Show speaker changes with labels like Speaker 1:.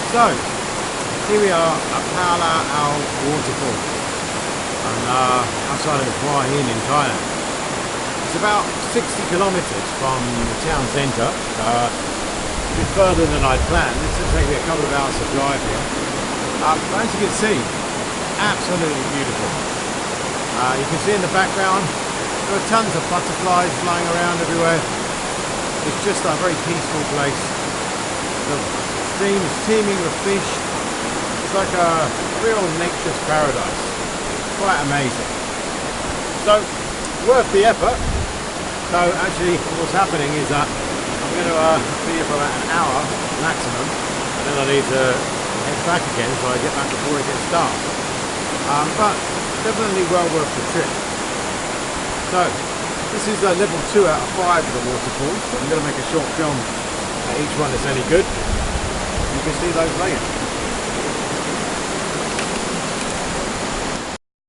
Speaker 1: So, here we are at Pala Al waterfall, and outside of Hua Hin in Thailand. It's about 60 kilometers from the town centre, a bit further than I'd planned. It's going to take me a couple of hours to drive here. But as you can see, absolutely beautiful. You can see in the background, there are tons of butterflies flying around everywhere. It's just a very peaceful place. The stream is teeming with fish. It's like a real nature's paradise. Quite amazing. So, worth the effort. So actually what's happening is that I'm going to be here for about an hour maximum, and then I need to head back again so I get back before it gets dark. But definitely well worth the trip. So this is level 2 out of 5 of the waterfall. I'm going to make a short film at each one that's any good. You can see those later.